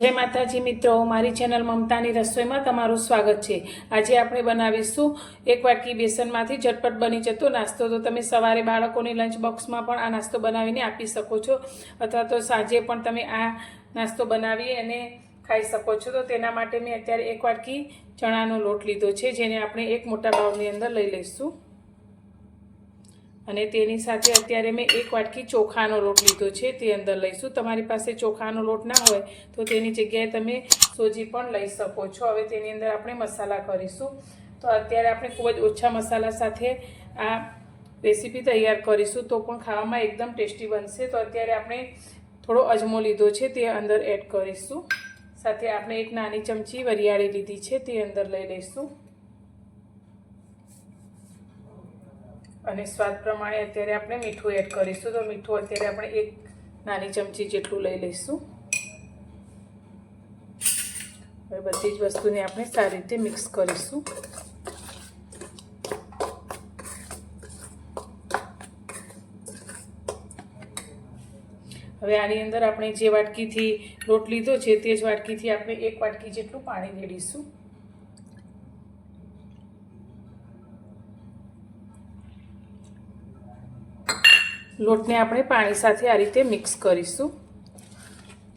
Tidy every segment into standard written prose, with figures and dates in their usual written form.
जय माताजी मित्रों, मारी चेनल ममतानी रसोई में तमारुं स्वागत है। आज आपणे बनावीशुं एक वाटकी बेसन मांथी झटपट बनी जतो नास्तो। तो तमे सवारे बाळकोनी लंच बॉक्स में पण आ नास्तो बनावीने आपी शको छो, अथवा तो साँजे पण तमे आ नास्तो बनावी अने खाई शको छो। तो तेना माटे मैं अत्यारे एक वाटकी चणानो लोट लीधो छे, जेने आपणे एक मोटा बाउलनी अंदर लई लईशुं। અને તેની સાથે અત્યારે મેં એક વાટકી ચોખાનો લોટ લીધો છે, તે અંદર લઈશું। તમારી પાસે ચોખાનો લોટ ના હોય તો તેની જગ્યાએ તમે સોજી પણ લઈ શકો છો। હવે તેની અંદર આપણે મસાલા કરીશું। તો અત્યારે આપણે ખૂબ જ ઓછા મસાલા સાથે આ રેસીપી તૈયાર કરીશું, તો પણ ખાવામાં એકદમ ટેસ્ટી બનશે। તો અત્યારે આપણે થોડો અજમો લીધો છે, તે અંદર એડ કરીશું। સાથે આપણે એક નાની ચમચી વરિયાળી લીધી છે, તે અંદર લઈ લઈશું। અને સ્વાદ પ્રમાણે અત્યારે આપણે મીઠું એડ કરીશું। તો મીઠું અત્યારે આપણે એક નાની ચમચી જેટલું લઈ લઈશું। હવે બધી જ વસ્તુને આપણે સારી રીતે મિક્સ કરીશું। હવે આની અંદર આપણે જે વાટકીથી લોટ લીધો છે તે જ વાટકીથી આપણે એક વાટકી જેટલું પાણી રેડીશું। લોટને આપણે પાણી સાથે આ રીતે મિક્સ કરીશું।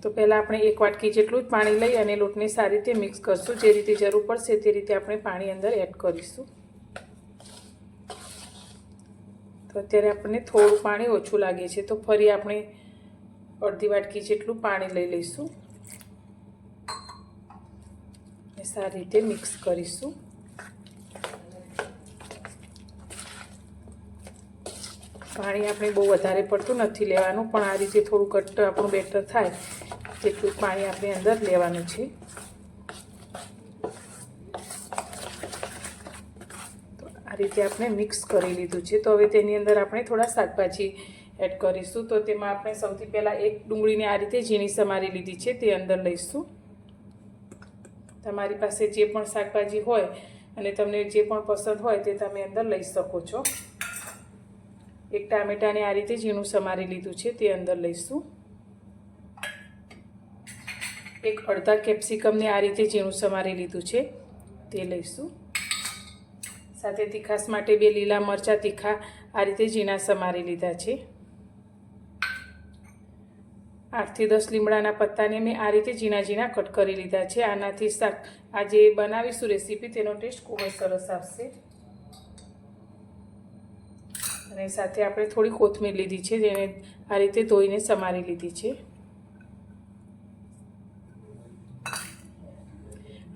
તો પહેલાં આપણે એક વાટકી જેટલું જ પાણી લઈ અને લોટને સારી રીતે મિક્સ કરશું। જે રીતે જરૂર પડશે તે રીતે આપણે પાણી અંદર એડ કરીશું। તો અત્યારે આપણને થોડું પાણી ઓછું લાગે છે, તો ફરી આપણે અડધી વાટકી જેટલું પાણી લઈ લઈશું અને સારી રીતે મિક્સ કરીશું। પાણી આપણે બહુ વધારે પડતું નથી લેવાનું, પણ આ રીતે થોડું ઘટ્ટ આપણું બેટર થાય તેટલું પાણી આપણે અંદર લેવાનું છે। તો આ રીતે આપણે મિક્સ કરી લીધું છે। તો હવે તેની અંદર આપણે થોડા શાકભાજી એડ કરીશું। તો તેમાં આપણે સૌથી પહેલાં એક ડુંગળીને આ રીતે ઝીણી સમારી લીધી છે, તે અંદર લઈશું। તમારી પાસે જે પણ શાકભાજી હોય અને તમને જે પણ પસંદ હોય તે તમે અંદર લઈ શકો છો। એક ટામેટાને આ રીતે ઝીણું સમારી લીધું છે, તે અંદર લઈશું। એક અડધા કેપ્સિકમને આ રીતે ઝીણું સમારી લીધું છે, તે લઈશું। સાથે તીખાસ માટે 2 લીલા મરચાં તીખા આ રીતે ઝીણા સમારી લીધા છે। 8 થી 10 લીમડાના પત્તાને મેં આ રીતે ઝીણા ઝીણા કટ કરી લીધા છે। આનાથી શાક આજે બનાવીશું રેસીપી, તેનો ટેસ્ટ ખૂબ જ સરસ આવશે। અને સાથે આપણે થોડી કોથમીર લીધી છે, જેને આ રીતે ધોઈને સમારી લીધી છે।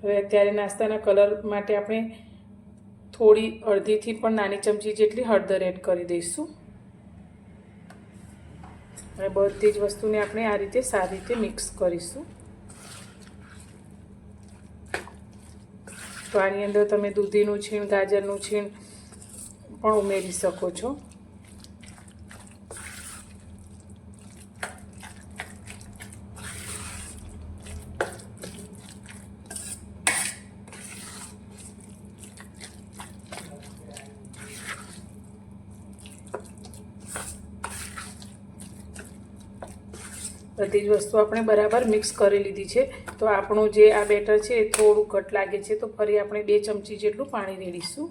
હવે અત્યારે નાસ્તાના કલર માટે આપણે થોડી અડધીથી પણ નાની ચમચી જેટલી હળદર એડ કરી દઈશું। અને બધી જ વસ્તુને આપણે આ રીતે સારી રીતે મિક્સ કરીશું। તો આની અંદર તમે દૂધીનું છીણ, ગાજરનું છીણ પણ ઉમેરી શકો છો। બધી જ વસ્તુ આપણે બરાબર મિક્સ કરી લીધી છે। તો આપણું જે આ બેટર છે એ થોડું ઘટ લાગે છે, તો ફરી આપણે 2 ચમચી જેટલું પાણી રેડીશું।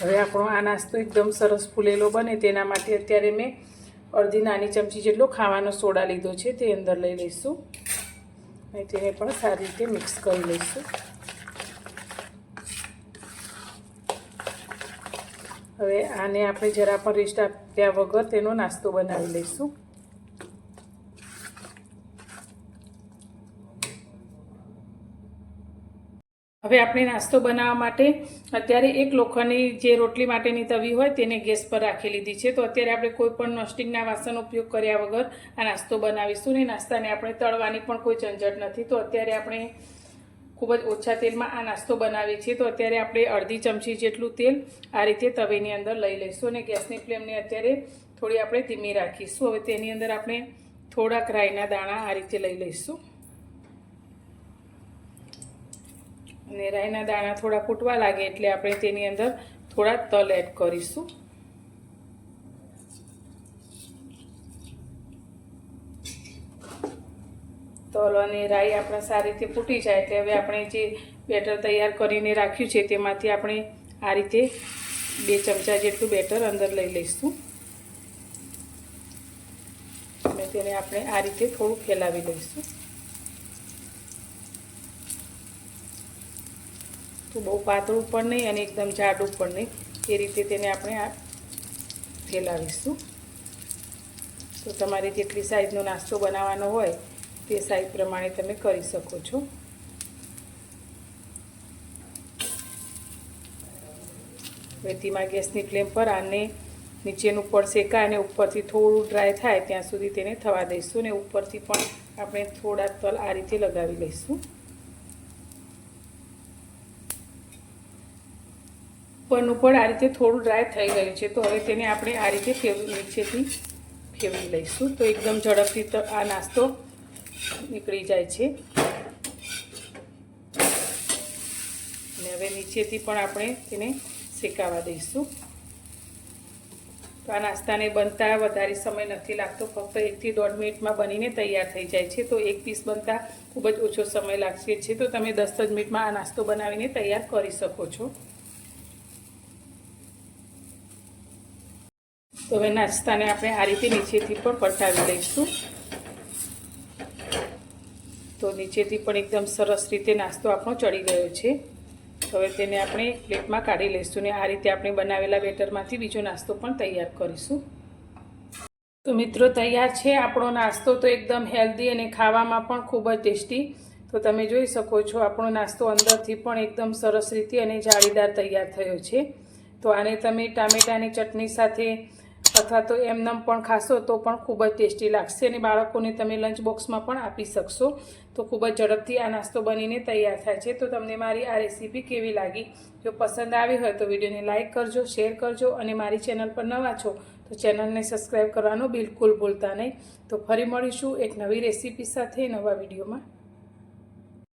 હવે આપણો આ નાસ્તો એકદમ સરસ ફૂલેલો બને તેના માટે અત્યારે મેં અડધી નાની ચમચી જેટલો ખાવાનો સોડા લીધો છે, તે અંદર લઈ લઈશું અને તેને પણ સારી રીતે મિક્સ કરી લઈશું। હવે આને આપણે જરા પણ રેસ્ટ આપ્યા વગર તેનો નાસ્તો બનાવી લઈશું। હવે આપણે નાસ્તો બનાવવા માટે અત્યારે એક લોખંડની જે રોટલી માટેની તવી હોય તેને ગેસ પર રાખી લીધી છે। તો અત્યારે આપણે કોઈ પણ નોનસ્ટિકના વાસણનો ઉપયોગ કર્યા વગર આ નાસ્તો બનાવીશું ને નાસ્તાને આપણે તળવાની પણ કોઈ ઝંઝટ નથી। તો અત્યારે આપણે ખૂબ જ ઓછા તેલમાં આ નાસ્તો બનાવીએ છીએ। તો અત્યારે આપણે અડધી ચમચી જેટલું તેલ આ રીતે તવીની અંદર લઈ લઈશું અને ગેસની ફ્લેમને અત્યારે થોડી આપણે ધીમી રાખીશું। હવે તેની અંદર આપણે થોડાક રાઈના દાણા આ રીતે લઈ લઈશું। અને રાઈના દાણા થોડા ફૂટવા લાગે એટલે આપણે તેની અંદર થોડા તલ એડ કરીશું. તલ અને રાઈ આપણા સારી રીતે ફૂટી જાય એટલે હવે આપણે જે બેટર તૈયાર કરીને રાખ્યું છે તેમાંથી આપણે આ રીતે 2 ચમચા જેટલું બેટર અંદર લઈ લઈશું અને તેને આપણે આ રીતે થોડું ફેલાવી લઈશું. તો બહુ પાતળું પણ નહીં અને એકદમ જાડું પણ નહીં, એ રીતે તેને આપણે આ ફેલાવીશું. તો તમારે જેટલી સાઈઝનો નાસ્તો બનાવવાનો હોય તે સાઈઝ પ્રમાણે તમે કરી શકો છો. હવે ધીમા ગેસની ફ્લેમ પર આને નીચેનું પડ શેકાય અને ઉપરથી થોડું ડ્રાય થાય ત્યાં સુધી તેને થવા દઈશું અને ઉપરથી પણ આપણે થોડા તલ આ રીતે લગાવી લઈશું. ઉપરનું પણ આ રીતે થોડું ડ્રાય થઈ ગયું છે તો હવે તેને આપણે આ રીતે નીચેથી ફેરવી લઈશું તો એકદમ ઝડપથી આ નાસ્તો નીકળી જાય છે. અને હવે નીચેથી પણ આપણે તેને શેકાવા દઈશું. તો આ નાસ્તાને બનતા વધારે સમય નથી લાગતો, ફક્ત 1 થી 1.5 મિનિટમાં બનીને તૈયાર થઈ જાય છે. તો એક પીસ બનતા ખૂબ જ ઓછો સમય લાગશે છે, તો તમે 10 જ મિનિટમાં આ નાસ્તો બનાવીને તૈયાર કરી શકો છો. તો હવે નાસ્તાને આપણે આ રીતે નીચેથી પણ પલટાવી લઈશું. તો નીચેથી પણ એકદમ સરસ રીતે નાસ્તો આપણો ચડી ગયો છે. હવે તેને આપણે પ્લેટમાં કાઢી લઈશું ને આ રીતે આપણે બનાવેલા બેટરમાંથી બીજો નાસ્તો પણ તૈયાર કરીશું. તો મિત્રો તૈયાર છે આપણો નાસ્તો. તો એકદમ હેલ્ધી અને ખાવામાં પણ ખૂબ જ ટેસ્ટી. તો તમે જોઈ શકો છો આપણો નાસ્તો અંદરથી પણ એકદમ સરસ રીતે અને જાળીદાર તૈયાર થયો છે. તો આને તમે ટામેટાની ચટણી સાથે અથવા તો એમનેમ પણ ખાશો તો પણ ખૂબ જ ટેસ્ટી લાગશે અને બાળકોને તમે લંચ બોક્સમાં પણ આપી શકશો. તો ખૂબ જ ઝડપથી આ નાસ્તો બનીને તૈયાર થાય છે. તો તમને મારી આ રેસીપી કેવી લાગી? જો પસંદ આવી હોય તો વિડીયોને લાઇક કરજો, શેર કરજો અને મારી ચેનલ પર નવા છો તો ચેનલને સબસ્ક્રાઈબ કરવાનું બિલકુલ ભૂલતા નહીં. તો ફરી મળીશું એક નવી રેસીપી સાથે નવા વિડીયોમાં.